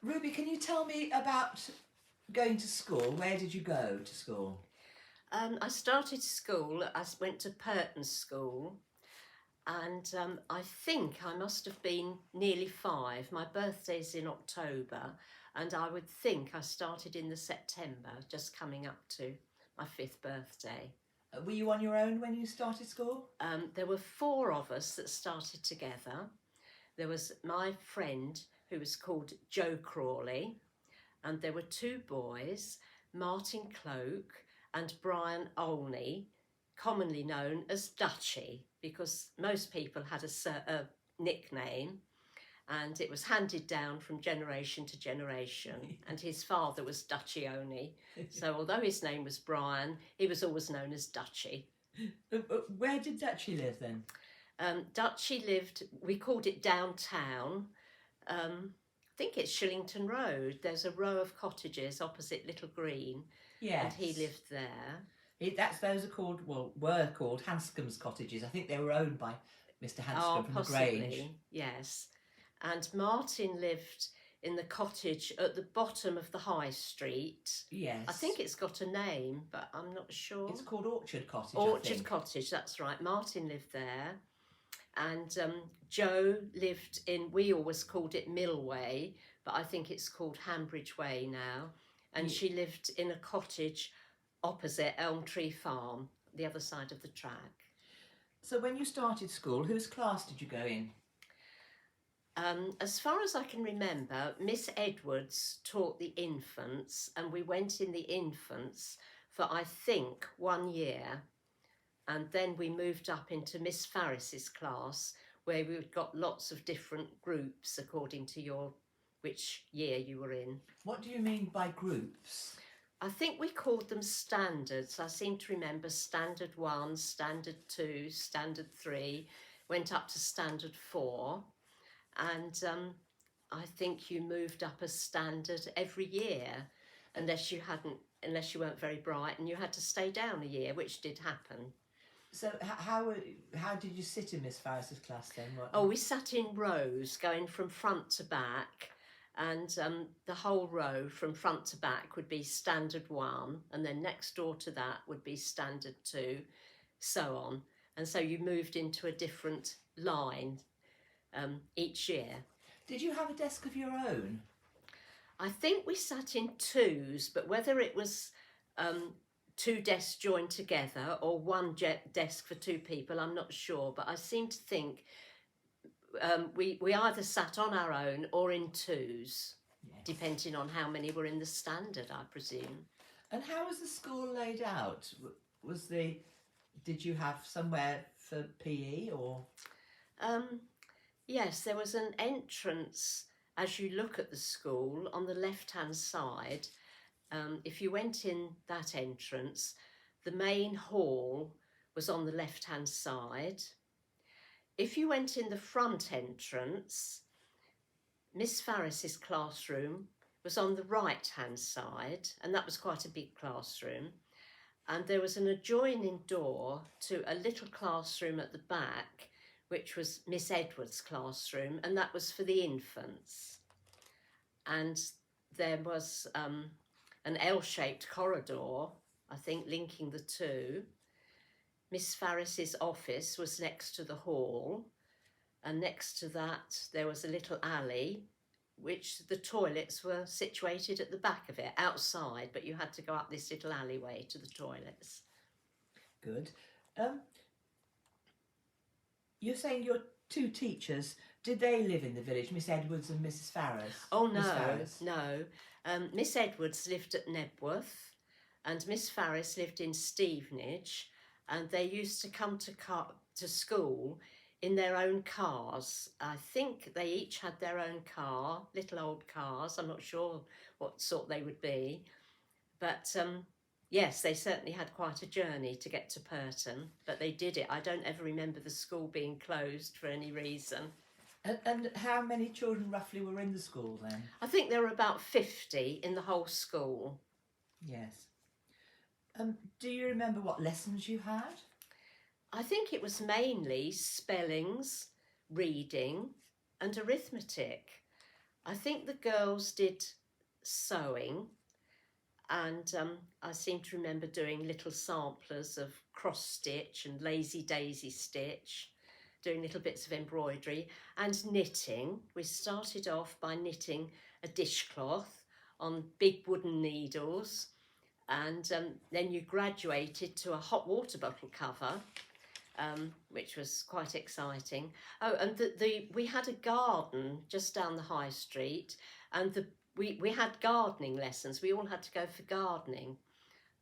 Ruby, can you tell me about going to school? Where did you go to school? I started school, went to Pirton school, and I think I must have been nearly 5. My birthday's in October, and I would think I started in the September, just coming up to my 5th birthday. Were you on your own when you started school? There were 4 of us that started together. There was my friend who was called Joe Crawley, and there were 2 boys, Martin Cloak and Brian Olney, commonly known as Dutchy, because most people had a nickname, and it was handed down from generation to generation. And his father was Dutchy Olney, so although his name was Brian, he was always known as Dutchy. Where did Dutchy live then? Dutchy lived, we called it downtown. I think it's Shillington Road. There's a row of cottages opposite Little Green. Yes. And he lived there. Those are called, were called Hanscom's cottages. I think they were owned by Mr. Hanscom from possibly, the Grange. Yes. And Martin lived in the cottage at the bottom of the High Street. Yes. I think it's got a name, but I'm not sure. It's called Orchard Cottage. Orchard Cottage, that's right. Martin lived there. And Joe lived in, we always called it Millway, but I think it's called Hambridge Way now. And she lived in a cottage opposite Elm Tree Farm, the other side of the track. So when you started school, whose class did you go in? As far as I can remember, Miss Edwards taught the infants, and we went in the infants for, I think, 1 year. And then we moved up into Miss Farris's class, where we got lots of different groups according to which year you were in. What do you mean by groups? I think we called them standards. I seem to remember standard 1, standard 2, standard 3, went up to standard 4. And I think you moved up a standard every year, unless you weren't very bright and you had to stay down a year, which did happen. So how did you sit in Miss Farris's class then? We sat in rows going from front to back, and the whole row from front to back would be standard 1, and then next door to that would be standard 2, so on. And so you moved into a different line each year. Did you have a desk of your own? I think we sat in 2s, but whether it was 2 desks joined together or 1 desk for 2 people, I'm not sure, but I seem to think we either sat on our own or in 2s, yes, depending on how many were in the standard, I presume. And how was the school laid out? Did you have somewhere for PE or? Yes, there was an entrance as you look at the school on the left-hand side. If you went in that entrance, the main hall was on the left-hand side. If you went in the front entrance, Miss Farris's classroom was on the right-hand side, and that was quite a big classroom. And there was an adjoining door to a little classroom at the back, which was Miss Edwards' classroom, and that was for the infants. And there was an L-shaped corridor, I think, linking the 2. Miss Farris's office was next to the hall, and next to that there was a little alley, which the toilets were situated at the back of it, outside, but you had to go up this little alleyway to the toilets. Good. You're saying your 2 teachers, did they live in the village, Miss Edwards and Mrs. Farris? Oh, no. Miss Edwards lived at Nebworth, and Miss Farris lived in Stevenage, and they used to come to school in their own cars. I think they each had their own car, little old cars. I'm not sure what sort they would be, but yes, they certainly had quite a journey to get to Pirton, but they did it. I don't ever remember the school being closed for any reason. And how many children roughly were in the school then? I think there were about 50 in the whole school. Yes. Do you remember what lessons you had? I think it was mainly spellings, reading and arithmetic. I think the girls did sewing, and I seem to remember doing little samplers of cross stitch and lazy daisy stitch, doing little bits of embroidery and knitting. We started off by knitting a dishcloth on big wooden needles, and then you graduated to a hot water bottle cover, which was quite exciting. Oh, and we had a garden just down the high street, and we had gardening lessons. We all had to go for gardening.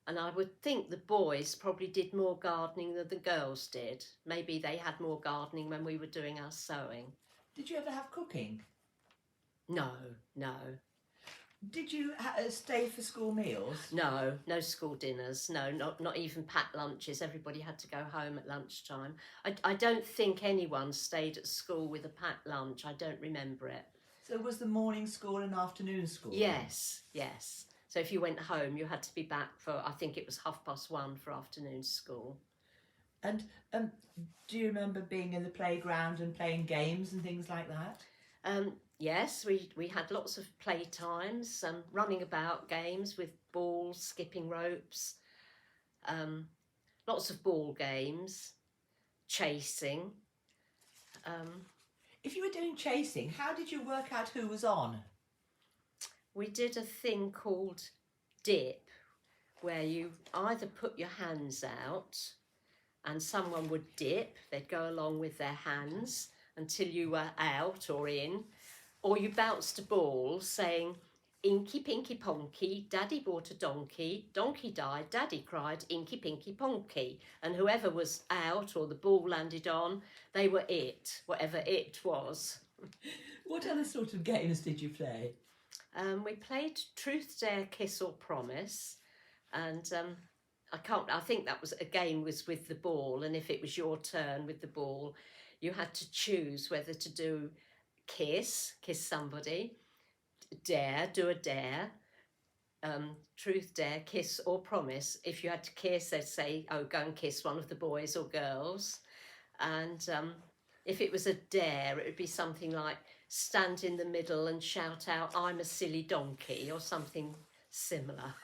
And I would think the boys probably did more gardening than the girls did. Maybe they had more gardening when we were doing our sewing. Did you ever have cooking? No, no. Did you stay for school meals? No, no school dinners. No, not even packed lunches. Everybody had to go home at lunchtime. I don't think anyone stayed at school with a packed lunch. I don't remember it. So was the morning school and afternoon school? Yes, yes. So if you went home, you had to be back for, I think it was 1:30 for afternoon school. And do you remember being in the playground and playing games and things like that? Yes, we had lots of playtimes, running about games with balls, skipping ropes, lots of ball games, chasing. If you were doing chasing, how did you work out who was on? We did a thing called dip, where you either put your hands out and someone would dip, they'd go along with their hands until you were out or in, or you bounced a ball saying, "Inky Pinky Ponky, Daddy bought a donkey, donkey died, Daddy cried, Inky Pinky Ponky." And whoever was out or the ball landed on, they were it, whatever it was. What other sort of games did you play? We played Truth, Dare, Kiss or Promise, and I think that was a game was with the ball, and if it was your turn with the ball, you had to choose whether to do kiss somebody, dare, do a dare, truth, dare, kiss or promise. If you had to kiss, they'd say, "Oh, go and kiss one of the boys or girls," and if it was a dare, it would be something like stand in the middle and shout out, "I'm a silly donkey," or something similar.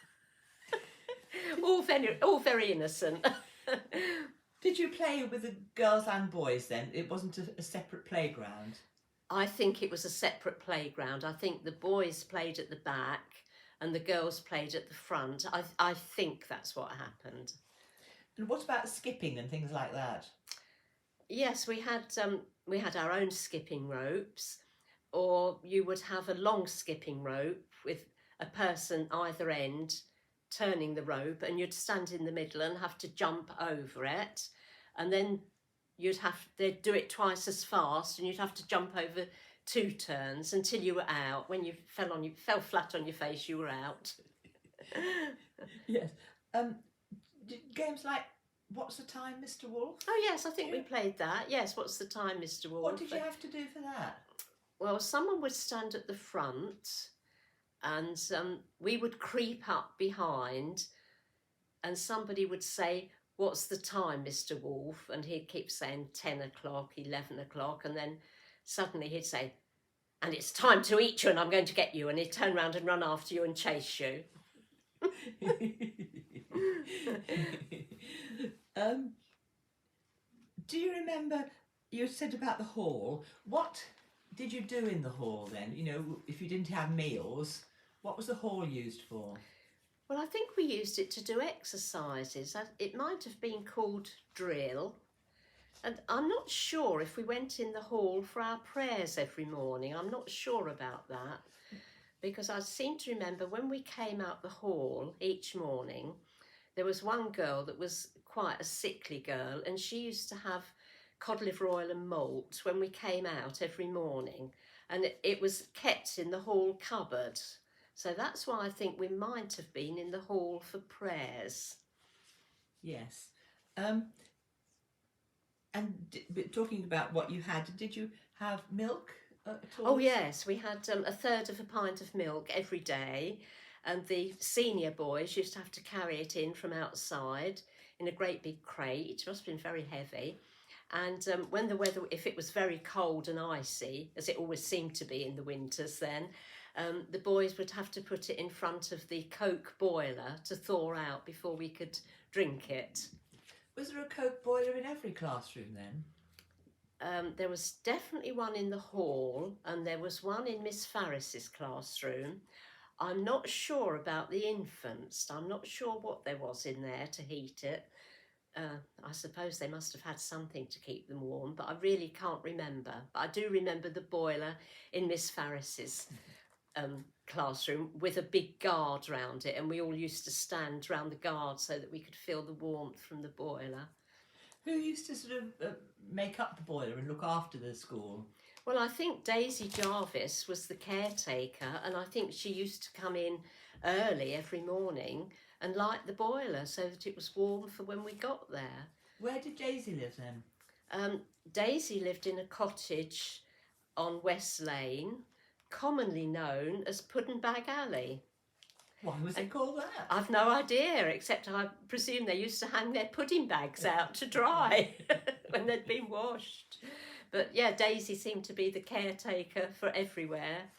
all very innocent. Did you play with the girls and boys then? It wasn't a separate playground? I think it was a separate playground. I think the boys played at the back and the girls played at the front. I think that's what happened. And what about skipping and things like that? Yes, we had our own skipping ropes, or you would have a long skipping rope with a person either end turning the rope, and you'd stand in the middle and have to jump over it, and then they'd do it twice as fast, and you'd have to jump over 2 turns until you were out. When you fell flat on your face, you were out. Yes. Games like What's the Time, Mr. Wolf? Oh yes, I think we played that. Yes, What's the Time, Mr. Wolf? What did you have to do for that? Well, someone would stand at the front, and we would creep up behind, and somebody would say, "What's the time, Mr. Wolf?" And he'd keep saying 10 o'clock, 11 o'clock, and then suddenly he'd say, "And it's time to eat you, and I'm going to get you," and he'd turn around and run after you and chase you. Do you remember, you said about the hall, what did you do in the hall then? You know, if you didn't have meals, what was the hall used for? Well, I think we used it to do exercises. It might have been called drill. And I'm not sure if we went in the hall for our prayers every morning. I'm not sure about that. Because I seem to remember when we came out the hall each morning, there was one girl that was quite a sickly girl, and she used to have cod liver oil and malt when we came out every morning, and it was kept in the hall cupboard. So that's why I think we might have been in the hall for prayers. Yes. And talking about what you had, did you have milk at all? Oh yes, we had 1/3 of a pint of milk every day, and the senior boys used to have to carry it in from outside in a great big crate. It must have been very heavy. And when the weather, if it was very cold and icy, as it always seemed to be in the winters then, the boys would have to put it in front of the Coke boiler to thaw out before we could drink it. Was there a Coke boiler in every classroom then? There was definitely one in the hall, and there was one in Miss Farris's classroom. I'm not sure about the infants. I'm not sure what there was in there to heat it. I suppose they must have had something to keep them warm, but I really can't remember. But I do remember the boiler in Miss Farris's classroom with a big guard round it, and we all used to stand round the guard so that we could feel the warmth from the boiler. Who used to sort of make up the boiler and look after the school? Well, I think Daisy Jarvis was the caretaker, and I think she used to come in early every morning and light the boiler so that it was warm for when we got there. Where did Daisy live then? Daisy lived in a cottage on West Lane, commonly known as Pudding Bag Alley. Why was it called that? I've no idea, except I presume they used to hang their pudding bags out to dry when they'd been washed. But yeah, Daisy seemed to be the caretaker for everywhere.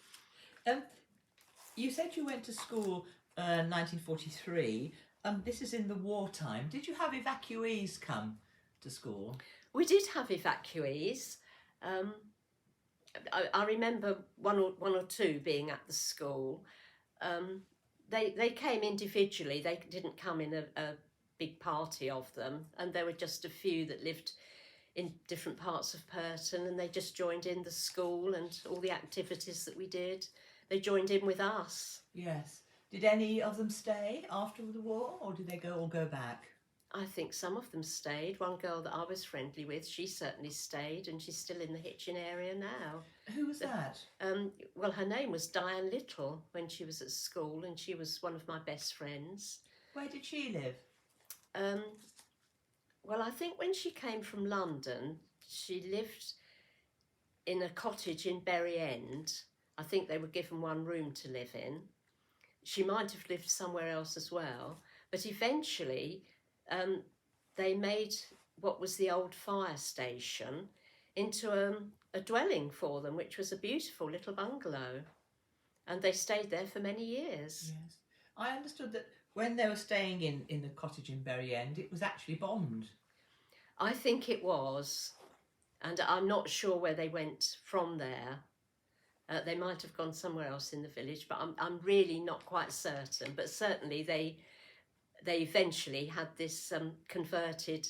You said you went to school 1943. This is in the wartime. Did you have evacuees come to school? We did have evacuees. I remember one or two being at the school. They came individually. They didn't come in a big party of them, and there were just a few that lived in different parts of Pirton, and they just joined in the school and all the activities that we did. They joined in with us. Yes. Did any of them stay after the war, or did they all go back? I think some of them stayed. One girl that I was friendly with, she certainly stayed, and she's still in the Hitchin area now. Who was that? Well, her name was Diane Little when she was at school, and she was one of my best friends. Where did she live? Well, I think when she came from London, she lived in a cottage in Bury End. I think they were given one room to live in. She might have lived somewhere else as well, but eventually they made what was the old fire station into a dwelling for them, which was a beautiful little bungalow, and they stayed there for many years. Yes. I understood that when they were staying in the cottage in Bury End, it was actually bombed. I think it was, and I'm not sure where they went from there. They might have gone somewhere else in the village, but I'm really not quite certain. But certainly they eventually had this converted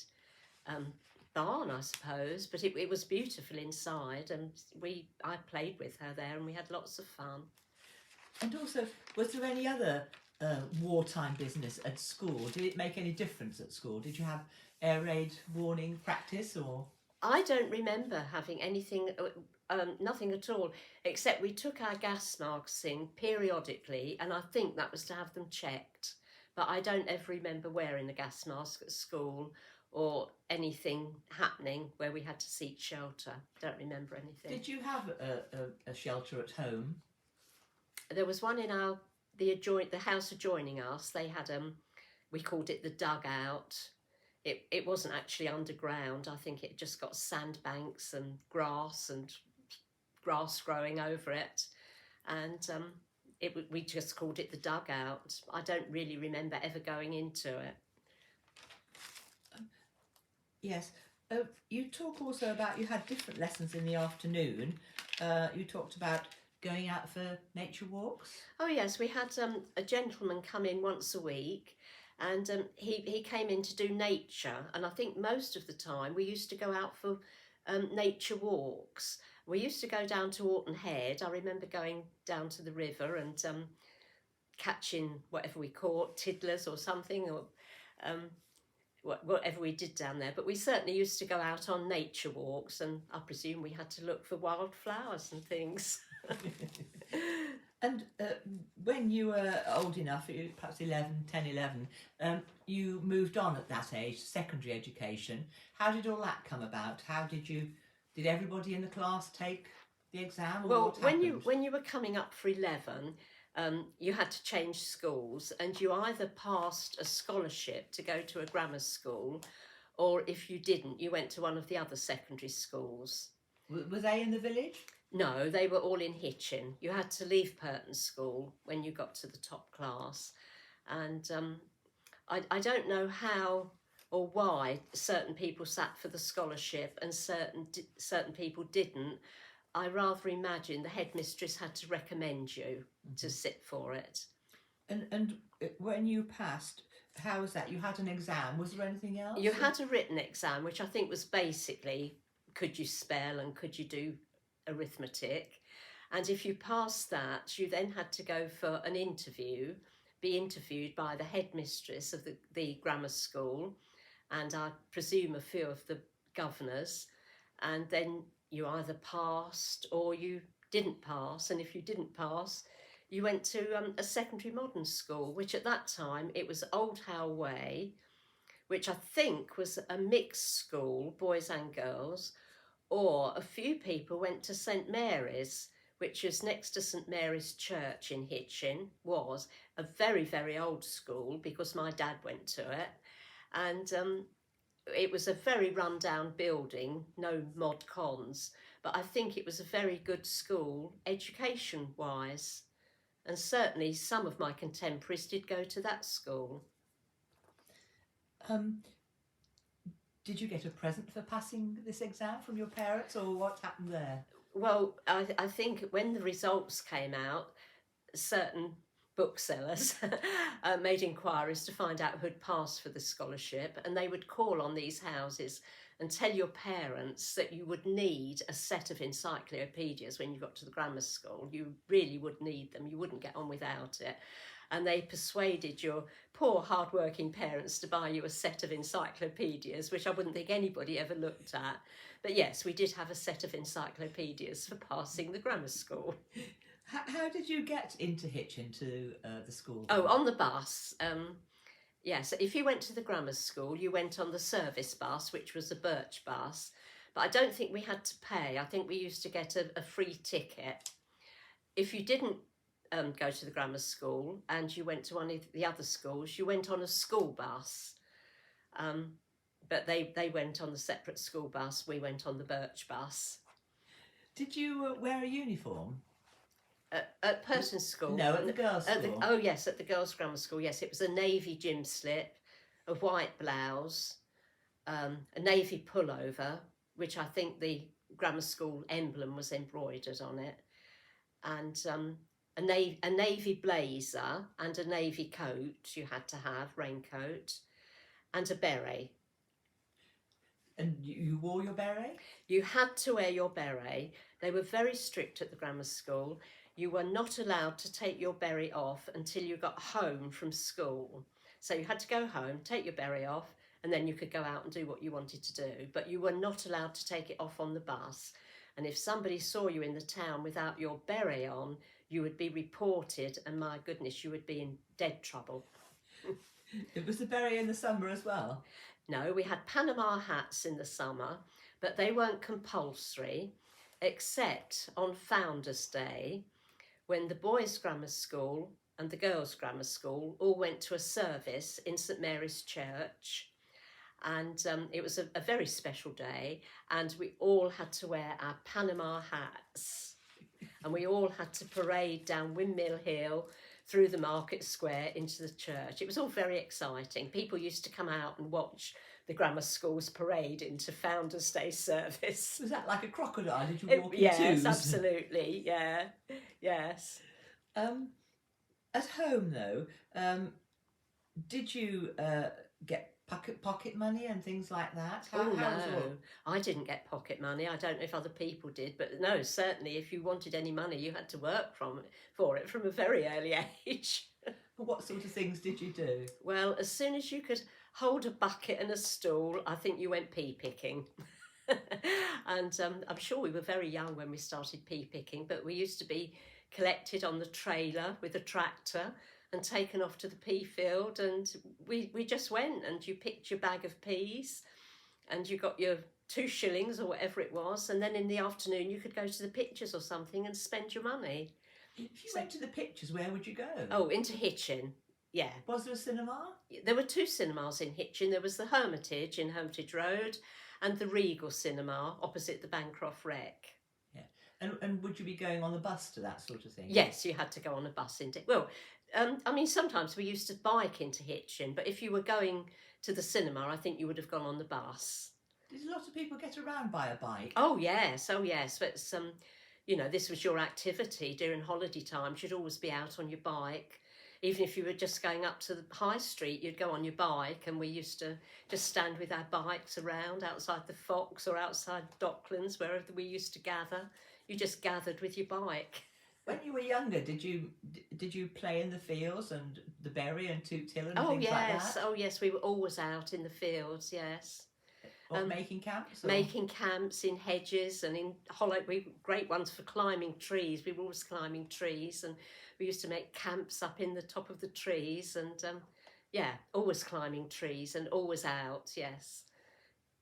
barn, I suppose. But it was beautiful inside, and I played with her there, and we had lots of fun. And also, was there any other wartime business at school? Did it make any difference at school? Did you have air raid warning practice, or? I don't remember having anything. Nothing at all, except we took our gas masks in periodically, and I think that was to have them checked. But I don't ever remember wearing a gas mask at school or anything happening where we had to seek shelter. Don't remember anything. Did you have a shelter at home? There was one in the house adjoining us. They had we called it the dugout. It wasn't actually underground. I think it just got sandbanks and grass growing over it, and we just called it the dugout. I don't really remember ever going into it. Yes. You talk also about you had different lessons in the afternoon. You talked about going out for nature walks. Oh yes, we had a gentleman come in once a week, and he came in to do nature, and I think most of the time we used to go out for nature walks. We used to go down to Orton Head. I remember going down to the river and catching whatever we caught, tiddlers or something, or whatever we did down there. But we certainly used to go out on nature walks, and I presume we had to look for wildflowers and things. And when you were old enough, perhaps 10, 11, you moved on at that age, secondary education. How did all that come about? Did everybody in the class take the exam? Well, when you were coming up for 11, you had to change schools, and you either passed a scholarship to go to a grammar school, or if you didn't, you went to one of the other secondary schools. Were they in the village? No, they were all in Hitchin. You had to leave Pirton School when you got to the top class. And I don't know how or why certain people sat for the scholarship and certain people didn't. I rather imagine the headmistress had to recommend you to sit for it. And when you passed, how was that? You had an exam. Was there anything else? You had a written exam, which I think was basically, could you spell and could you do arithmetic? And if you passed that, you then had to go for an interview, be interviewed by the headmistress of the grammar school, and I presume a few of the governors, and then you either passed or you didn't pass. And if you didn't pass, you went to a secondary modern school, which at that time, it was Old Howe Way, which I think was a mixed school, boys and girls, or a few people went to St Mary's, which is next to St Mary's Church in Hitchin, was a very, very old school because my dad went to it. And it was a very run-down building, no mod cons, but I think it was a very good school education-wise. And certainly some of my contemporaries did go to that school. Did you get a present for passing this exam from your parents, or what happened there? Well, I think when the results came out, certain booksellers made inquiries to find out who'd passed for the scholarship, and they would call on these houses and tell your parents that you would need a set of encyclopedias when you got to the grammar school. You really would need them. You wouldn't get on without it. And they persuaded your poor hard-working parents to buy you a set of encyclopedias, which I wouldn't think anybody ever looked at. But yes, we did have a set of encyclopedias for passing the grammar school. How did you get into Hitchin to the school? Oh, on the bus. Yes, if you went to the grammar school, you went on the service bus, which was a birch bus. But I don't think we had to pay. I think we used to get a free ticket. If you didn't go to the grammar school and you went to one of the other schools, you went on a school bus. But they went on the separate school bus. We went on the birch bus. Did you wear a uniform? At Pirton School? No, at the girls' school. Oh yes, at the girls' grammar school. Yes, it was a navy gym slip, a white blouse, a navy pullover, which I think the grammar school emblem was embroidered on it, and a navy blazer and a navy coat you had to have, raincoat, and a beret. And you wore your beret? You had to wear your beret. They were very strict at the grammar school. You were not allowed to take your beret off until you got home from school. So you had to go home, take your beret off, and then you could go out and do what you wanted to do. But you were not allowed to take it off on the bus. And if somebody saw you in the town without your beret on, you would be reported, and my goodness, you would be in dead trouble. Was the beret in the summer as well? No, we had Panama hats in the summer, but they weren't compulsory, except on Founder's Day, when the boys' grammar school and the girls' grammar school all went to a service in St Mary's Church. And it was a very special day, and we all had to wear our Panama hats. And we all had to parade down Windmill Hill through the market square into the church. It was all very exciting. People used to come out and watch the grammar school's parade into Founder's Day service. Was that like a crocodile? Did you walk in Yes, twos? absolutely, yeah, yes. At home, though, did you get pocket money and things like that? How was No, I didn't get pocket money. I don't know if other people did, but no, certainly if you wanted any money, you had to work for it from a very early age. What sort of things did you do? Well, as soon as you could hold a bucket and a stool, I think you went pea picking. And I'm sure we were very young when we started pea picking, but we used to be collected on the trailer with a tractor and taken off to the pea field, and we just went, and you picked your bag of peas and you got your 2 shillings or whatever it was, and then in the afternoon you could go to the pictures or something and spend your money. If you went to the pictures, where would you go? Oh, into Hitchin. Yeah. Was there a cinema? There were 2 cinemas in Hitchin. There was the Hermitage in Hermitage Road and the Regal Cinema opposite the Bancroft Rec. Yeah. And would you be going on the bus to that sort of thing? Yes, you had to go on a bus into. Well, I mean, sometimes we used to bike into Hitchin, but if you were going to the cinema, I think you would have gone on the bus. Did a lot of people get around by a bike? Oh yes. But you know, this was your activity during holiday times. You'd always be out on your bike. Even if you were just going up to the high street, you'd go on your bike, and we used to just stand with our bikes around outside the Fox or outside Docklands, wherever we used to gather. You just gathered with your bike. When you were younger, did you play in the fields and the berry and Toot Hill and Oh things like yes, that? oh yes, we were always out in the fields. Yes, Or making camps? Or? making camps in hedges and in hollow. We great ones for climbing trees. We were always climbing trees, and we used to make camps up in the top of the trees. And yeah, always climbing trees and always out. Yes,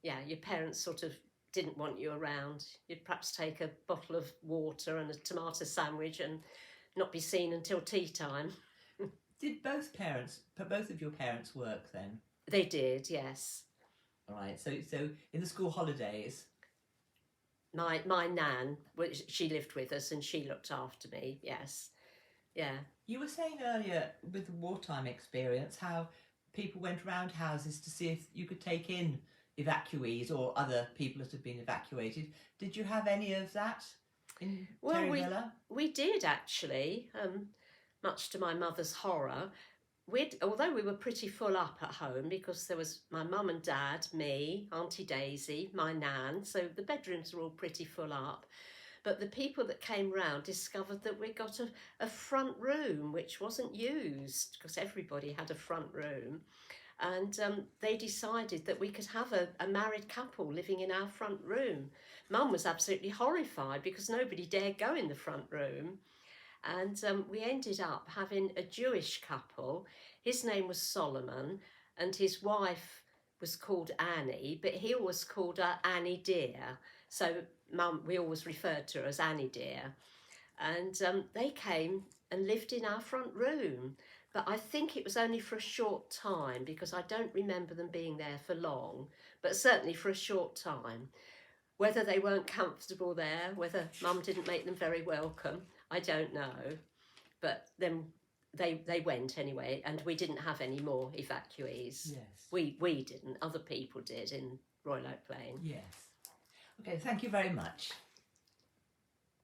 yeah. Your parents sort of didn't want you around. You'd perhaps take a bottle of water and a tomato sandwich and not be seen until tea time. Did both of your parents work then? They did, yes. All right. So in the school holidays. My nan, she lived with us and she looked after me. Yes, yeah. You were saying earlier with the wartime experience how people went around houses to see if you could take in evacuees or other people that have been evacuated. Did you have any of that in Terry Villa? We did actually, much to my mother's horror. Although we were pretty full up at home because there was my mum and dad, me, Auntie Daisy, my nan, so the bedrooms were all pretty full up. But the people that came round discovered that we got a front room which wasn't used because everybody had a front room. And they decided that we could have a married couple living in our front room. Mum was absolutely horrified because nobody dared go in the front room. And we ended up having a Jewish couple. His name was Solomon and his wife was called Annie, but he always called her Annie dear. So Mum, we always referred to her as Annie dear. And they came and lived in our front room. But I think it was only for a short time because I don't remember them being there for long, but certainly for a short time. Whether they weren't comfortable there, whether Mum didn't make them very welcome, I don't know. But then they went anyway, and we didn't have any more evacuees. Yes. We didn't, other people did in Royal Oak Lane. Yes. Okay, thank you very much.